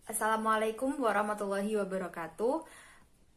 Assalamualaikum warahmatullahi wabarakatuh.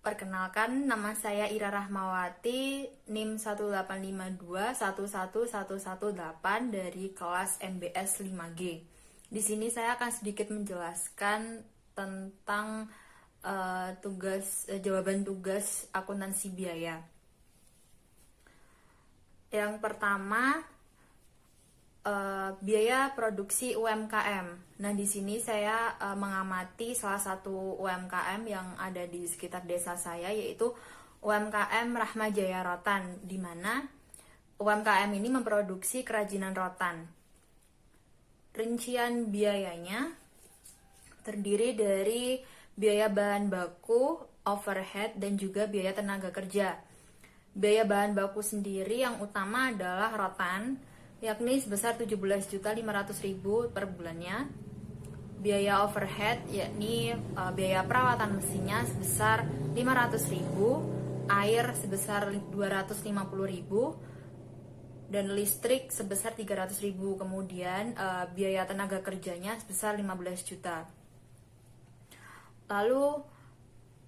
Perkenalkan, nama saya Ira Rahmawati, NIM 185211118 dari kelas MBS 5G. Di sini saya akan sedikit menjelaskan tentang jawaban tugas akuntansi biaya. Yang pertama, biaya produksi UMKM. Nah, di sini saya mengamati salah satu UMKM yang ada di sekitar desa saya, yaitu UMKM Rahma Jaya Rotan, di mana UMKM ini memproduksi kerajinan rotan. Rincian biayanya terdiri dari biaya bahan baku, overhead, dan juga biaya tenaga kerja. Biaya bahan baku sendiri yang utama adalah rotan, yakni sebesar 17.500.000 per bulannya. Biaya overhead yakni biaya perawatan mesinnya sebesar 500.000, air sebesar 250.000, dan listrik sebesar 300.000. Kemudian biaya tenaga kerjanya sebesar 15 juta. Lalu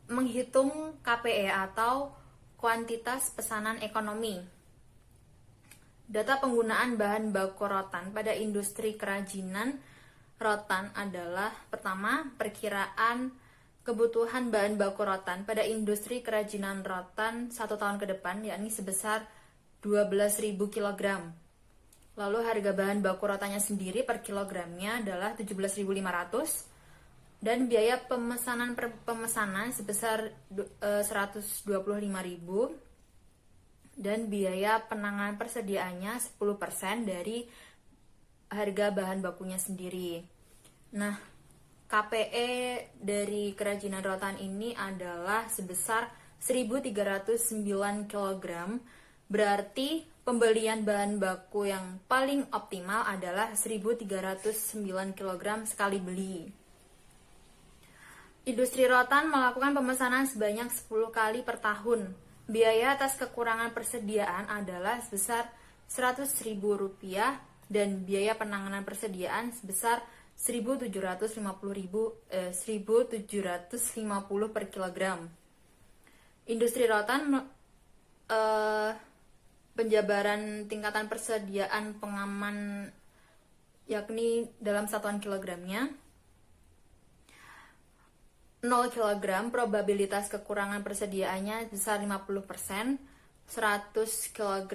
menghitung KPE atau kuantitas pesanan ekonomi. Data penggunaan bahan baku rotan pada industri kerajinan rotan adalah: pertama, perkiraan kebutuhan bahan baku rotan pada industri kerajinan rotan 1 tahun ke depan, yakni sebesar 12.000 kg. Lalu harga bahan baku rotannya sendiri per kilogramnya adalah 17.500, dan biaya pemesanan sebesar 125.000, dan biaya penanganan persediaannya 10% dari harga bahan bakunya sendiri. Nah, KPE dari kerajinan rotan ini adalah sebesar 1.309 kg. Berarti pembelian bahan baku yang paling optimal adalah 1.309 kg sekali beli. Industri rotan melakukan pemesanan sebanyak 10 kali per tahun. Biaya atas kekurangan persediaan adalah sebesar Rp100.000 dan biaya penanganan persediaan sebesar 1.750 per kilogram. Industri rotan penjabaran tingkatan persediaan pengaman yakni dalam satuan kilogramnya. 0 kg probabilitas kekurangan persediaannya sebesar 50%, 100 kg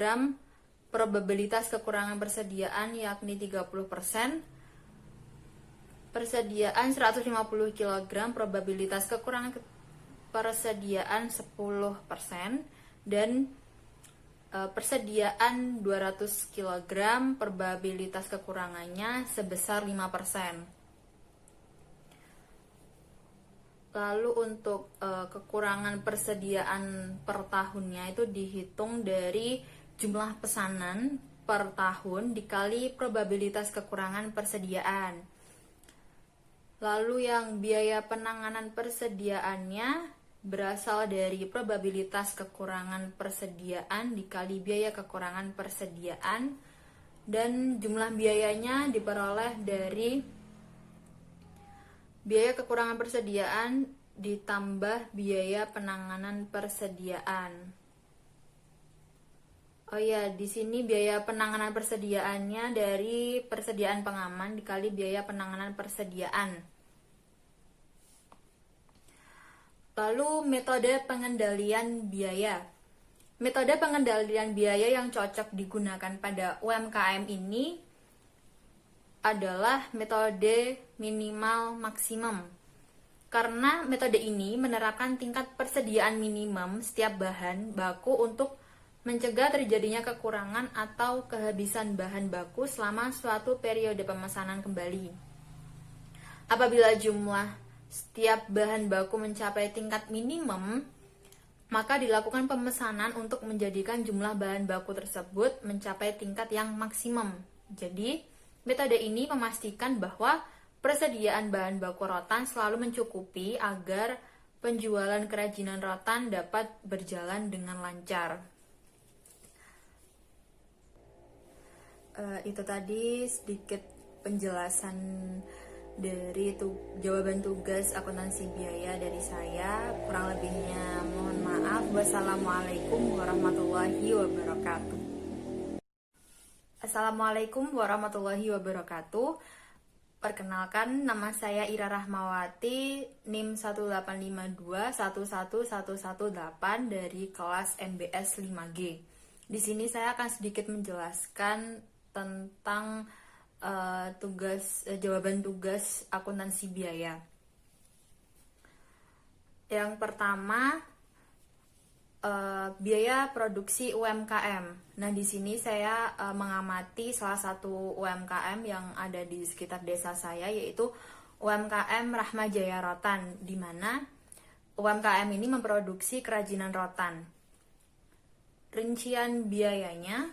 probabilitas kekurangan persediaan yakni 30%, persediaan 150 kg probabilitas kekurangan persediaan 10%, dan persediaan 200 kg probabilitas kekurangannya sebesar 5%. Lalu untuk kekurangan persediaan per tahunnya itu dihitung dari jumlah pesanan per tahun dikali probabilitas kekurangan persediaan. Lalu yang biaya penanganan persediaannya berasal dari probabilitas kekurangan persediaan dikali biaya kekurangan persediaan, dan jumlah biayanya diperoleh dari biaya kekurangan persediaan ditambah biaya penanganan persediaan. Oh ya, di sini biaya penanganan persediaannya dari persediaan pengaman dikali biaya penanganan persediaan. Lalu metode pengendalian biaya. Metode pengendalian biaya yang cocok digunakan pada UMKM ini adalah metode minimal maksimum. Karena metode ini menerapkan tingkat persediaan minimum setiap bahan baku untuk mencegah terjadinya kekurangan atau kehabisan bahan baku selama suatu periode pemesanan kembali. Apabila jumlah setiap bahan baku mencapai tingkat minimum, maka dilakukan pemesanan untuk menjadikan jumlah bahan baku tersebut mencapai tingkat yang maksimum. Jadi, metode ini memastikan bahwa persediaan bahan baku rotan selalu mencukupi agar penjualan kerajinan rotan dapat berjalan dengan lancar. Itu tadi sedikit penjelasan dari jawaban tugas akuntansi biaya dari saya. Kurang lebihnya mohon maaf. Wassalamualaikum warahmatullahi wabarakatuh. Assalamualaikum warahmatullahi wabarakatuh. Perkenalkan, nama saya Ira Rahmawati, NIM 185211118 dari kelas MBS 5G. Di sini saya akan sedikit menjelaskan tentang jawaban tugas akuntansi biaya. Yang pertama, biaya produksi UMKM. Nah, di sini saya mengamati salah satu UMKM yang ada di sekitar desa saya, yaitu UMKM Rahmajaya Rotan, di mana UMKM ini memproduksi kerajinan rotan. Rincian biayanya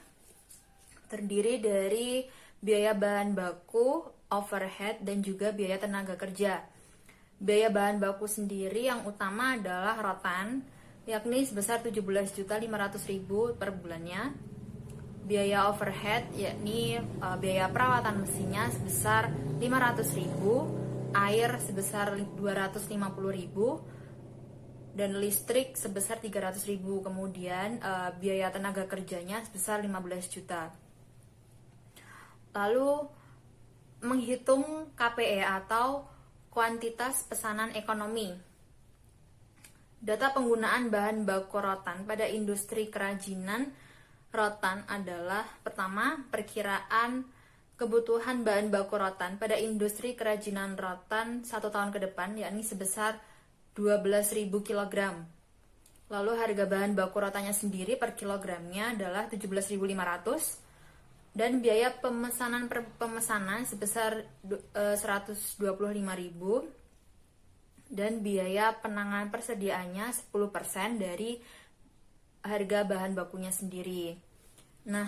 terdiri dari biaya bahan baku, overhead, dan juga biaya tenaga kerja. Biaya bahan baku sendiri yang utama adalah rotan, yakni sebesar 17.500.000 per bulannya. Biaya overhead yakni biaya perawatan mesinnya sebesar 500.000, air sebesar 250.000, dan listrik sebesar 300.000. Kemudian biaya tenaga kerjanya sebesar 15 juta. Lalu menghitung KPE atau kuantitas pesanan ekonomi. Data penggunaan bahan baku rotan pada industri kerajinan rotan adalah: pertama, perkiraan kebutuhan bahan baku rotan pada industri kerajinan rotan 1 tahun ke depan, yakni sebesar 12.000 kg. Lalu harga bahan baku rotannya sendiri per kilogramnya adalah 17.500, dan biaya pemesanan sebesar 125.000, dan biaya penanganan persediaannya 10% dari harga bahan bakunya sendiri. Nah,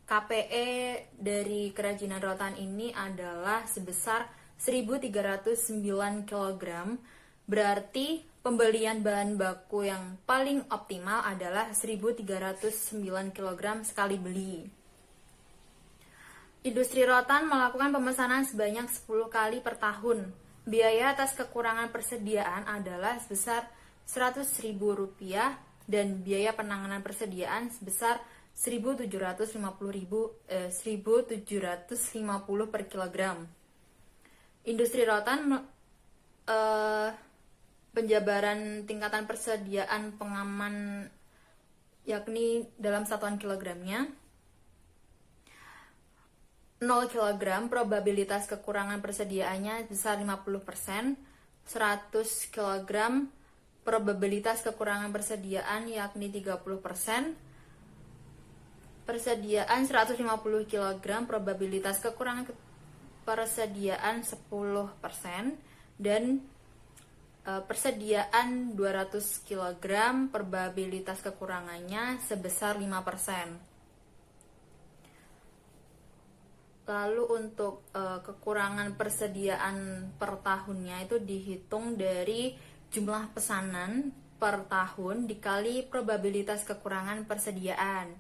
KPE dari kerajinan rotan ini adalah sebesar 1.309 kg, berarti pembelian bahan baku yang paling optimal adalah 1.309 kg sekali beli. Industri rotan melakukan pemesanan sebanyak 10 kali per tahun. Biaya atas kekurangan persediaan adalah sebesar Rp100.000 dan biaya penanganan persediaan sebesar 1.750 per kilogram. Industri rotan penjabaran tingkatan persediaan pengaman yakni dalam satuan kilogramnya. 0 kg probabilitas kekurangan persediaannya besar 50%, 100 kg probabilitas kekurangan persediaan yakni 30%, persediaan 150 kg probabilitas kekurangan persediaan 10%, dan persediaan 200 kg probabilitas kekurangannya sebesar 5%. Lalu untuk kekurangan persediaan per tahunnya itu dihitung dari jumlah pesanan per tahun dikali probabilitas kekurangan persediaan.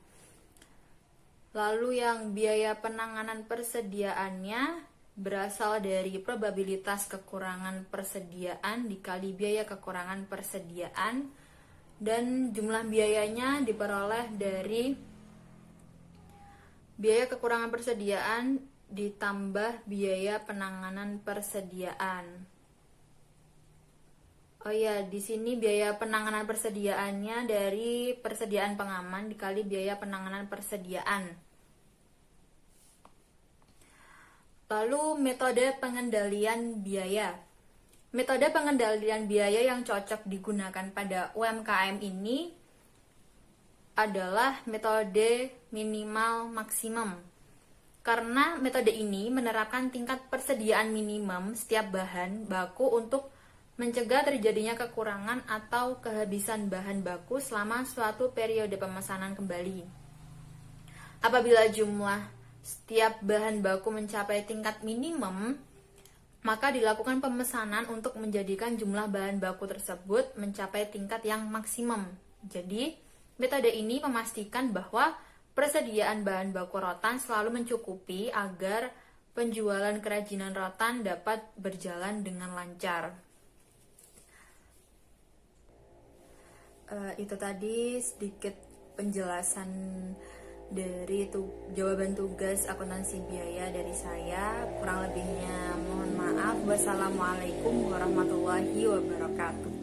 Lalu yang biaya penanganan persediaannya berasal dari probabilitas kekurangan persediaan dikali biaya kekurangan persediaan, dan jumlah biayanya diperoleh dari biaya kekurangan persediaan ditambah biaya penanganan persediaan. Oh ya, di sini biaya penanganan persediaannya dari persediaan pengaman dikali biaya penanganan persediaan. Lalu metode pengendalian biaya. Metode pengendalian biaya yang cocok digunakan pada UMKM ini adalah metode minimal maksimum. Karena metode ini menerapkan tingkat persediaan minimum setiap bahan baku untuk mencegah terjadinya kekurangan atau kehabisan bahan baku selama suatu periode pemesanan kembali. Apabila jumlah setiap bahan baku mencapai tingkat minimum, maka dilakukan pemesanan untuk menjadikan jumlah bahan baku tersebut mencapai tingkat yang maksimum. Jadi, metode ini memastikan bahwa persediaan bahan baku rotan selalu mencukupi agar penjualan kerajinan rotan dapat berjalan dengan lancar. Itu tadi sedikit penjelasan dari jawaban tugas akuntansi biaya dari saya. Kurang lebihnya mohon maaf. Wassalamualaikum warahmatullahi wabarakatuh.